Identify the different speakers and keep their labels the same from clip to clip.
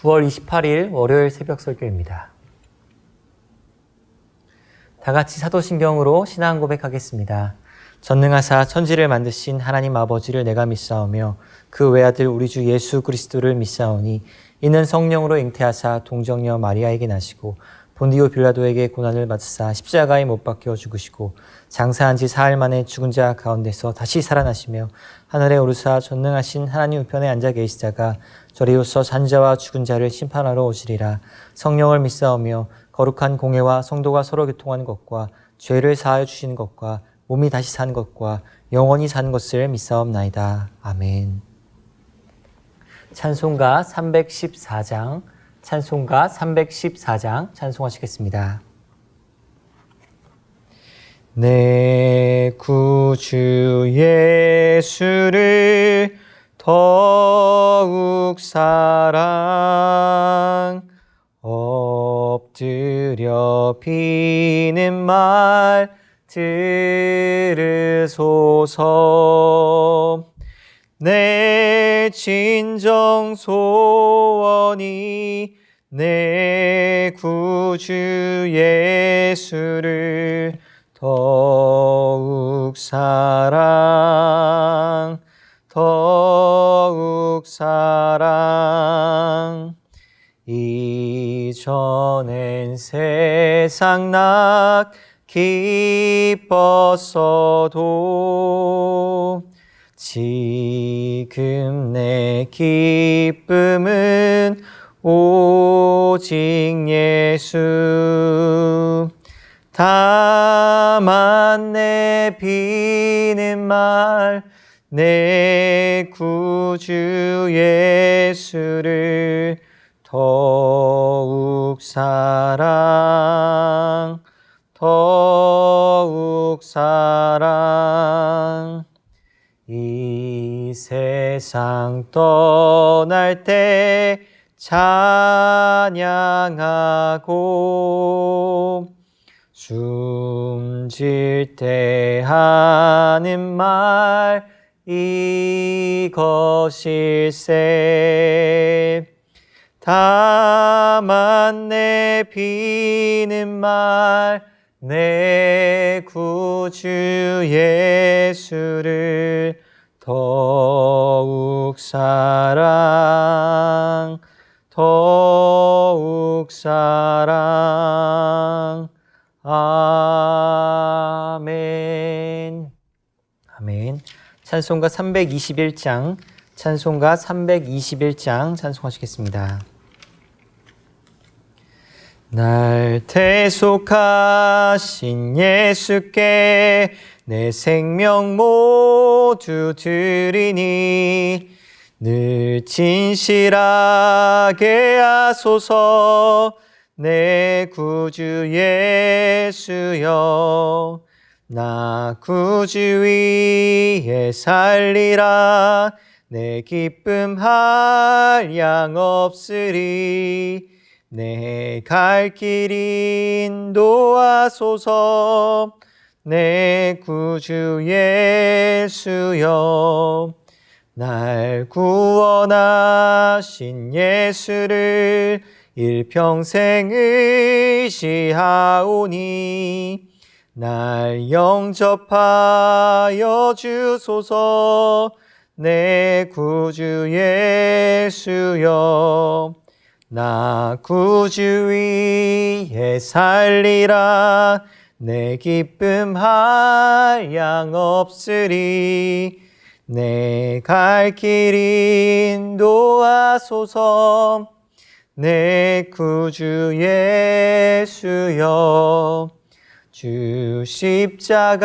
Speaker 1: 9월 28일 월요일 새벽 설교입니다. 다 같이 사도신경으로 신앙 고백하겠습니다. 전능하사 천지를 만드신 하나님 아버지를 내가 믿사오며 그 외아들 우리 주 예수 그리스도를 믿사오니 이는 성령으로 잉태하사 동정녀 마리아에게 나시고 본디오 빌라도에게 고난을 받으사 십자가에 못 박혀 죽으시고 장사한 지 사흘 만에 죽은 자 가운데서 다시 살아나시며 하늘에 오르사 전능하신 하나님 우편에 앉아 계시다가 저리로서 산자와 죽은 자를 심판하러 오시리라. 성령을 믿사오며 거룩한 공회와 성도가 서로 교통하는 것과 죄를 사하여 주시는 것과 몸이 다시 사는 것과 영원히 사는 것을 믿사옵나이다. 아멘. 찬송가 314장 찬송하시겠습니다. 내 구주 예수를 더욱 사랑 엎드려 비는 말 들으소서. 내 진정 소원이 내 구주 예수를 더욱 사랑 이전엔 세상 낙 기뻤어도 지금 내 기쁨은 오직 예수. 다만 내 비는 말 내 구주 예수를 더욱 사랑 이 세상 떠날 때 찬양하고 숨질 때 하는 말 이것일세. 다만 내 비는 말 내 구주 예수를 더욱 사랑 아멘. 아멘. 찬송가 321장 찬송하시겠습니다. 날 대속하신 예수께 내 생명 모두 드리니 늘 진실하게 하소서. 내 구주 예수여 나 구주 위에 살리라. 내 기쁨 한량 없으리. 내 갈 길 인도하소서. 내 구주 예수여 날 구원하신 예수를 일평생 의지하오니 날 영접하여 주소서. 내 구주 예수여 나 구주 위에 살리라. 내 기쁨 한량 없으리. 내 갈 길 인도하소서. 내 구주 예수여 주 십자가에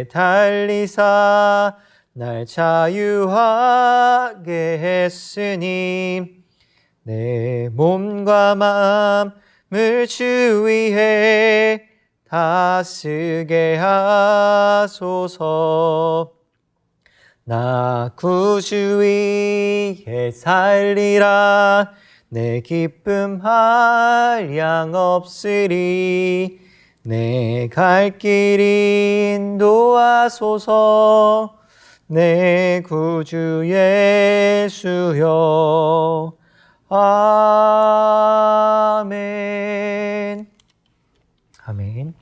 Speaker 1: 달리사 날 자유하게 했으니 내 몸과 마음을 주 위에 다스게 하소서. 나 구주 위에 살리라. 내 기쁨 한량 없으리. 내 갈 길 인도하소서. 내 구주 예수여 아멘. 아멘.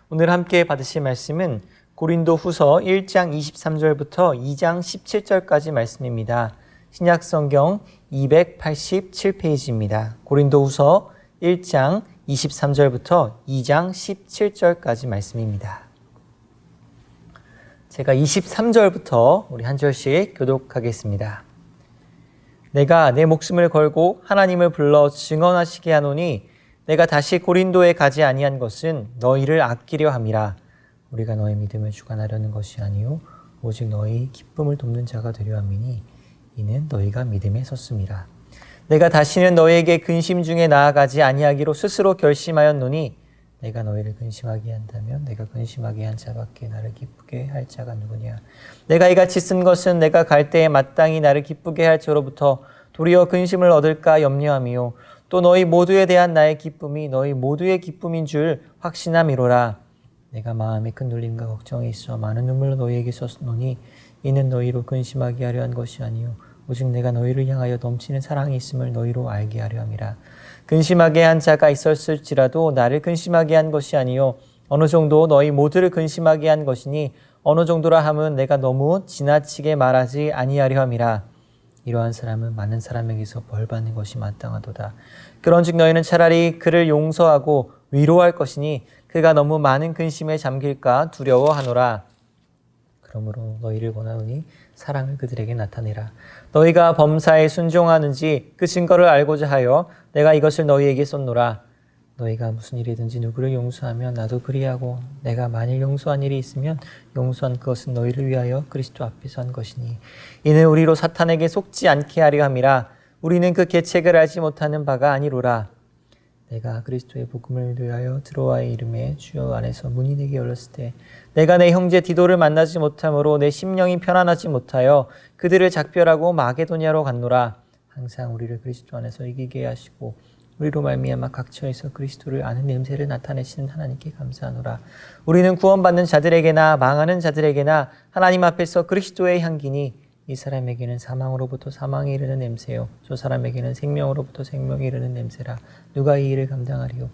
Speaker 1: 오늘 함께 받으실 말씀은 고린도후서 1장 23절부터 2장 17절까지 말씀입니다. 신약성경 287페이지입니다. 고린도후서 1장 23절부터 2장 17절까지 말씀입니다. 제가 23절부터 우리 한 절씩 교독하겠습니다. 내가 내 목숨을 걸고 하나님을 불러 증언하시게 하노니 내가 다시 고린도에 가지 아니한 것은 너희를 아끼려 함이라. 우리가 너희 믿음을 주관하려는 것이 아니요 오직 너희 기쁨을 돕는 자가 되려 함이니 이는 너희가 믿음에 섰음이라. 내가 다시는 너희에게 근심 중에 나아가지 아니하기로 스스로 결심하였노니 내가 너희를 근심하게 한다면 내가 근심하게 한 자밖에 나를 기쁘게 할 자가 누구냐. 내가 이같이 쓴 것은 내가 갈 때에 마땅히 나를 기쁘게 할 저로부터 도리어 근심을 얻을까 염려함이요 또 너희 모두에 대한 나의 기쁨이 너희 모두의 기쁨인 줄 확신함이로라. 내가 마음에 큰 눌림과 걱정이 있어 많은 눈물로 너희에게 썼노니 이는 너희로 근심하게 하려 한 것이 아니요 오직 내가 너희를 향하여 넘치는 사랑이 있음을 너희로 알게 하려 함이라. 근심하게 한 자가 있었을지라도 나를 근심하게 한 것이 아니요 어느 정도 너희 모두를 근심하게 한 것이니 어느 정도라 함은 내가 너무 지나치게 말하지 아니하려 함이라. 이러한 사람은 많은 사람에게서 벌받는 것이 마땅하도다. 그런즉 너희는 차라리 그를 용서하고 위로할 것이니 그가 너무 많은 근심에 잠길까 두려워하노라. 그러므로 너희를 원하노니 사랑을 그들에게 나타내라. 너희가 범사에 순종하는지 그 증거를 알고자 하여 내가 이것을 너희에게 썼노라. 너희가 무슨 일이든지 누구를 용서하면 나도 그리하고 내가 만일 용서한 일이 있으면 용서한 그것은 너희를 위하여 그리스도 앞에서 한 것이니 이는 우리로 사탄에게 속지 않게 하려 함이라. 우리는 그 계책을 알지 못하는 바가 아니로라. 내가 그리스도의 복음을 위하여 드로아의 이름에 주여 안에서 문이 내게 열렸을 때 내가 내 형제 디도를 만나지 못함으로 내 심령이 편안하지 못하여 그들을 작별하고 마게도냐로 갔노라. 항상 우리를 그리스도 안에서 이기게 하시고 우리로 말미암아 각처에서 그리스도를 아는 냄새를 나타내시는 하나님께 감사하노라. 우리는 구원받는 자들에게나 망하는 자들에게나 하나님 앞에서 그리스도의 향기니 이 사람에게는 사망으로부터 사망에 이르는 냄새요 저 사람에게는 생명으로부터 생명에 이르는 냄새라. 누가 이 일을 감당하리요.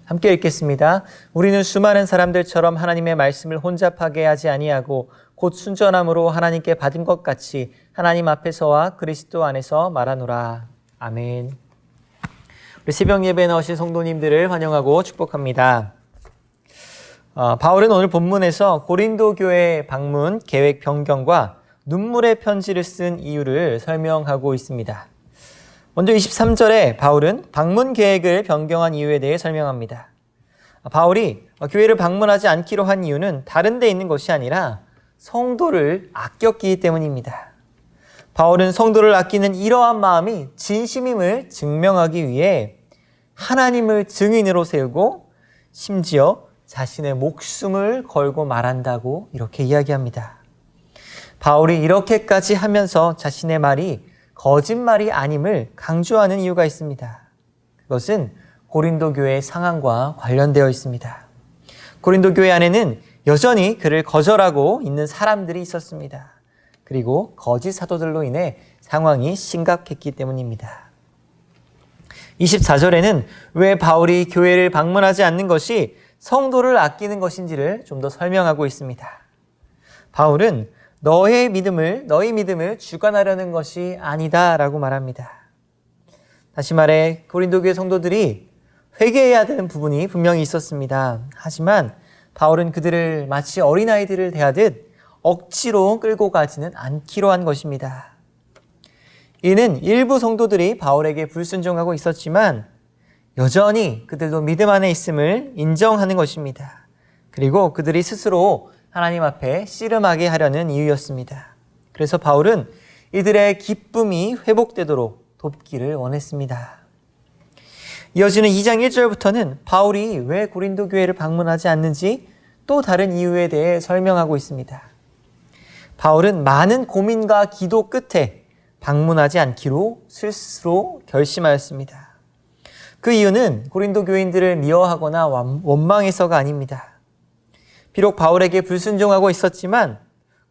Speaker 1: 함께 읽겠습니다. 우리는 수많은 사람들처럼 하나님의 말씀을 혼잡하게 하지 아니하고 곧 순전함으로 하나님께 받은 것 같이 하나님 앞에서와 그리스도 안에서 말하노라. 아멘. 우리 새벽 예배에 나오신 성도님들을 환영하고 축복합니다. 바울은 오늘 본문에서 고린도 교회 방문 계획 변경과 눈물의 편지를 쓴 이유를 설명하고 있습니다. 먼저 23절에 바울은 방문 계획을 변경한 이유에 대해 설명합니다. 바울이 교회를 방문하지 않기로 한 이유는 다른 데 있는 것이 아니라 성도를 아꼈기 때문입니다. 바울은 성도를 아끼는 이러한 마음이 진심임을 증명하기 위해 하나님을 증인으로 세우고 심지어 자신의 목숨을 걸고 말한다고 이렇게 이야기합니다. 바울이 이렇게까지 하면서 자신의 말이 거짓말이 아님을 강조하는 이유가 있습니다. 그것은 고린도 교회의 상황과 관련되어 있습니다. 고린도 교회 안에는 여전히 그를 거절하고 있는 사람들이 있었습니다. 그리고 거짓 사도들로 인해 상황이 심각했기 때문입니다. 24절에는 왜 바울이 교회를 방문하지 않는 것이 성도를 아끼는 것인지를 좀 더 설명하고 있습니다. 바울은 너희 믿음을 주관하려는 것이 아니다라고 말합니다. 다시 말해 고린도 교회 성도들이 회개해야 되는 부분이 분명히 있었습니다. 하지만 바울은 그들을 마치 어린아이들을 대하듯 억지로 끌고 가지는 않기로 한 것입니다. 이는 일부 성도들이 바울에게 불순종하고 있었지만 여전히 그들도 믿음 안에 있음을 인정하는 것입니다. 그리고 그들이 스스로 하나님 앞에 씨름하게 하려는 이유였습니다. 그래서 바울은 이들의 기쁨이 회복되도록 돕기를 원했습니다. 이어지는 2장 1절부터는 바울이 왜 고린도 교회를 방문하지 않는지 또 다른 이유에 대해 설명하고 있습니다. 바울은 많은 고민과 기도 끝에 방문하지 않기로 스스로 결심하였습니다. 그 이유는 고린도 교인들을 미워하거나 원망해서가 아닙니다. 비록 바울에게 불순종하고 있었지만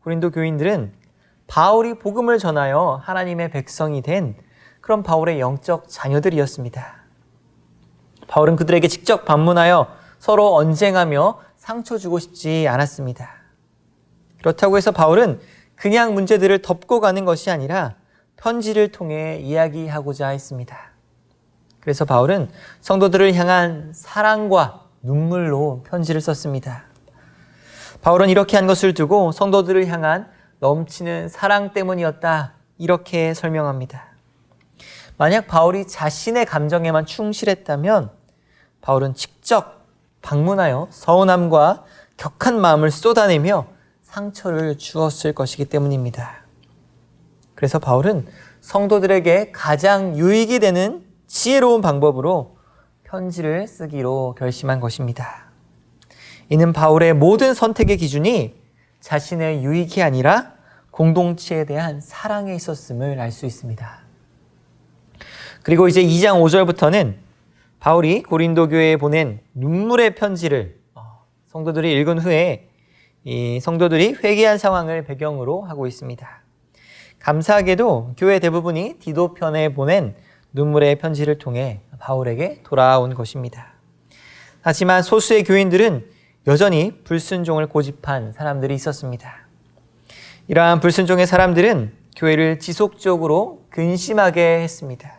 Speaker 1: 고린도 교인들은 바울이 복음을 전하여 하나님의 백성이 된 그런 바울의 영적 자녀들이었습니다. 바울은 그들에게 직접 방문하여 서로 언쟁하며 상처 주고 싶지 않았습니다. 그렇다고 해서 바울은 그냥 문제들을 덮고 가는 것이 아니라 편지를 통해 이야기하고자 했습니다. 그래서 바울은 성도들을 향한 사랑과 눈물로 편지를 썼습니다. 바울은 이렇게 한 것을 두고 성도들을 향한 넘치는 사랑 때문이었다, 이렇게 설명합니다. 만약 바울이 자신의 감정에만 충실했다면 바울은 직접 방문하여 서운함과 격한 마음을 쏟아내며 상처를 주었을 것이기 때문입니다. 그래서 바울은 성도들에게 가장 유익이 되는 지혜로운 방법으로 편지를 쓰기로 결심한 것입니다. 이는 바울의 모든 선택의 기준이 자신의 유익이 아니라 공동체에 대한 사랑에 있었음을 알 수 있습니다. 그리고 이제 2장 5절부터는 바울이 고린도 교회에 보낸 눈물의 편지를 성도들이 읽은 후에 이 성도들이 회개한 상황을 배경으로 하고 있습니다. 감사하게도 교회 대부분이 디도편에 보낸 눈물의 편지를 통해 바울에게 돌아온 것입니다. 하지만 소수의 교인들은 여전히 불순종을 고집한 사람들이 있었습니다. 이러한 불순종의 사람들은 교회를 지속적으로 근심하게 했습니다.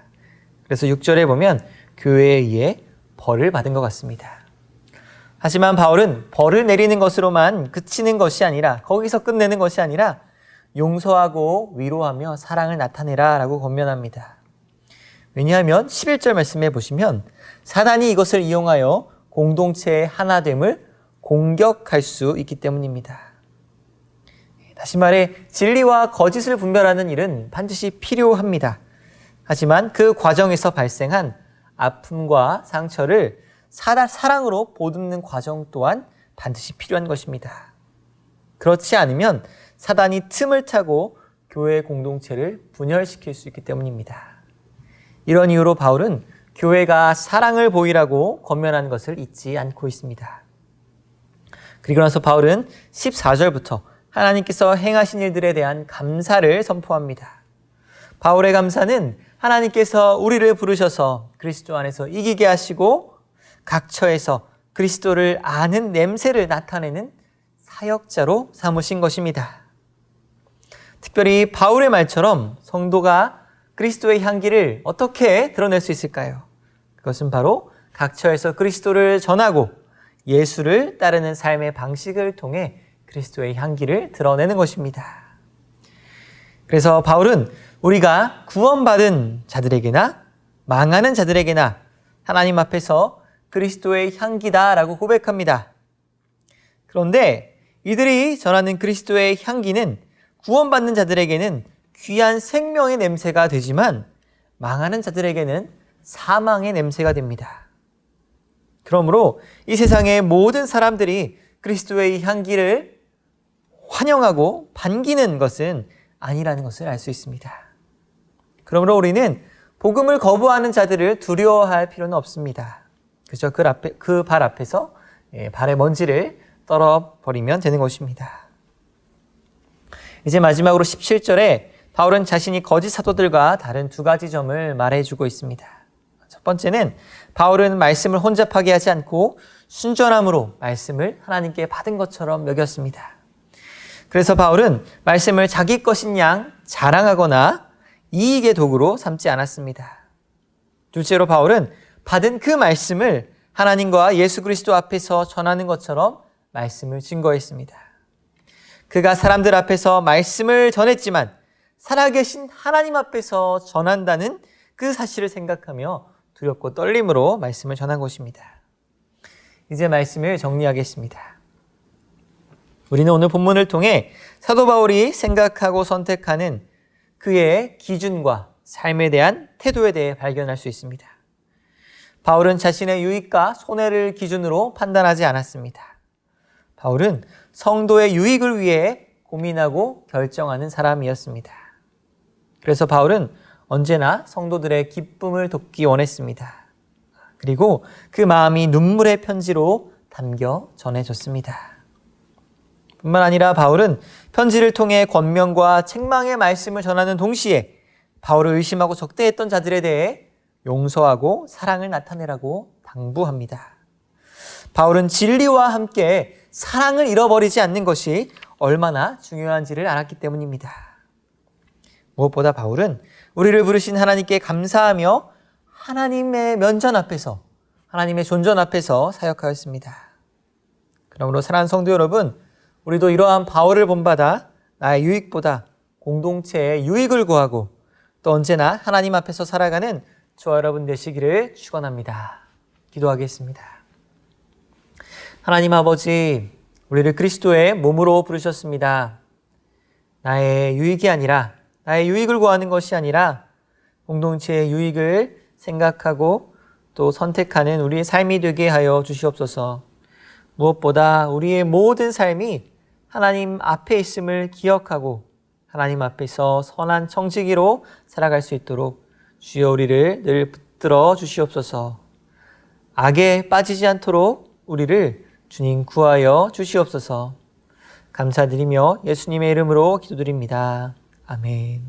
Speaker 1: 그래서 6절에 보면 교회에 의해 벌을 받은 것 같습니다. 하지만 바울은 벌을 내리는 것으로만 그치는 것이 아니라, 거기서 끝내는 것이 아니라 용서하고 위로하며 사랑을 나타내라 라고 권면합니다. 왜냐하면 11절 말씀에 보시면 사단이 이것을 이용하여 공동체의 하나됨을 공격할 수 있기 때문입니다. 다시 말해 진리와 거짓을 분별하는 일은 반드시 필요합니다. 하지만 그 과정에서 발생한 아픔과 상처를 사랑으로 보듬는 과정 또한 반드시 필요한 것입니다. 그렇지 않으면 사단이 틈을 타고 교회 공동체를 분열시킬 수 있기 때문입니다. 이런 이유로 바울은 교회가 사랑을 보이라고 권면하는 것을 잊지 않고 있습니다. 그리고 나서 바울은 14절부터 하나님께서 행하신 일들에 대한 감사를 선포합니다. 바울의 감사는 하나님께서 우리를 부르셔서 그리스도 안에서 이기게 하시고 각 처에서 그리스도를 아는 냄새를 나타내는 사역자로 삼으신 것입니다. 특별히 바울의 말처럼 성도가 그리스도의 향기를 어떻게 드러낼 수 있을까요? 그것은 바로 각 처에서 그리스도를 전하고 예수를 따르는 삶의 방식을 통해 그리스도의 향기를 드러내는 것입니다. 그래서 바울은 우리가 구원받은 자들에게나 망하는 자들에게나 하나님 앞에서 그리스도의 향기다라고 고백합니다. 그런데 이들이 전하는 그리스도의 향기는 구원받는 자들에게는 귀한 생명의 냄새가 되지만 망하는 자들에게는 사망의 냄새가 됩니다. 그러므로 이 세상의 모든 사람들이 그리스도의 향기를 환영하고 반기는 것은 아니라는 것을 알 수 있습니다. 그러므로 우리는 복음을 거부하는 자들을 두려워할 필요는 없습니다. 그저 그 발 앞에서 발의 먼지를 떨어버리면 되는 것입니다. 이제 마지막으로 17절에 바울은 자신이 거짓 사도들과 다른 두 가지 점을 말해주고 있습니다. 첫 번째는 바울은 말씀을 혼잡하게 하지 않고 순전함으로 말씀을 하나님께 받은 것처럼 여겼습니다. 그래서 바울은 말씀을 자기 것인 양 자랑하거나 이익의 도구로 삼지 않았습니다. 둘째로 바울은 받은 그 말씀을 하나님과 예수 그리스도 앞에서 전하는 것처럼 말씀을 증거했습니다. 그가 사람들 앞에서 말씀을 전했지만 살아계신 하나님 앞에서 전한다는 그 사실을 생각하며 두렵고 떨림으로 말씀을 전한 것입니다. 이제 말씀을 정리하겠습니다. 우리는 오늘 본문을 통해 사도 바울이 생각하고 선택하는 그의 기준과 삶에 대한 태도에 대해 발견할 수 있습니다. 바울은 자신의 유익과 손해를 기준으로 판단하지 않았습니다. 바울은 성도의 유익을 위해 고민하고 결정하는 사람이었습니다. 그래서 바울은 언제나 성도들의 기쁨을 돕기 원했습니다. 그리고 그 마음이 눈물의 편지로 담겨 전해졌습니다. 뿐만 아니라 바울은 편지를 통해 권면과 책망의 말씀을 전하는 동시에 바울을 의심하고 적대했던 자들에 대해 용서하고 사랑을 나타내라고 당부합니다. 바울은 진리와 함께 사랑을 잃어버리지 않는 것이 얼마나 중요한지를 알았기 때문입니다. 무엇보다 바울은 우리를 부르신 하나님께 감사하며 하나님의 면전 앞에서, 하나님의 존전 앞에서 사역하였습니다. 그러므로 사랑하는 성도 여러분, 우리도 이러한 바울을 본받아 나의 유익보다 공동체의 유익을 구하고 또 언제나 하나님 앞에서 살아가는 저와 여러분 되시기를 축원합니다. 기도하겠습니다. 하나님 아버지, 우리를 그리스도의 몸으로 부르셨습니다. 나의 유익이 아니라, 나의 유익을 구하는 것이 아니라 공동체의 유익을 생각하고 또 선택하는 우리의 삶이 되게 하여 주시옵소서. 무엇보다 우리의 모든 삶이 하나님 앞에 있음을 기억하고 하나님 앞에서 선한 청지기로 살아갈 수 있도록 주여 우리를 늘 붙들어 주시옵소서. 악에 빠지지 않도록 우리를 주님 구하여 주시옵소서. 감사드리며 예수님의 이름으로 기도드립니다. 아멘.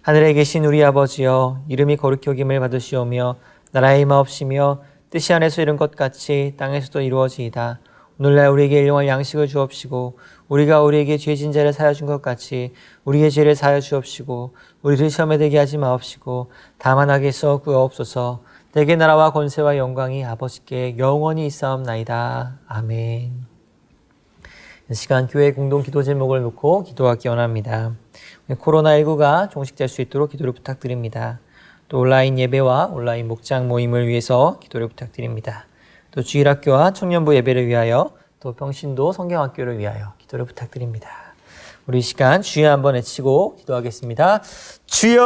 Speaker 1: 하늘에 계신 우리 아버지여, 이름이 거룩히 여김을 받으시오며 나라의 임하옵시며 뜻이 하늘에서 이룬 것 같이 땅에서도 이루어지이다. 오늘날 우리에게 일용할 양식을 주옵시고 우리가 우리에게 죄진 자를 사하여 준 것 같이 우리의 죄를 사하여 주옵시고 우리를 시험에 들게 하지 마옵시고 다만 악에서 구하옵소서. 내게 나라와 권세와 영광이 아버지께 영원히 있사옵나이다. 아멘. 이 시간 교회 공동 기도 제목을 놓고 기도하기 원합니다. 코로나19가 종식될 수 있도록 기도를 부탁드립니다. 또 온라인 예배와 온라인 목장 모임을 위해서 기도를 부탁드립니다. 또 주일학교와 청년부 예배를 위하여 또 평신도 성경학교를 위하여 기도를 부탁드립니다. 우리 이 시간 주여 한번 외치고 기도하겠습니다. 주여!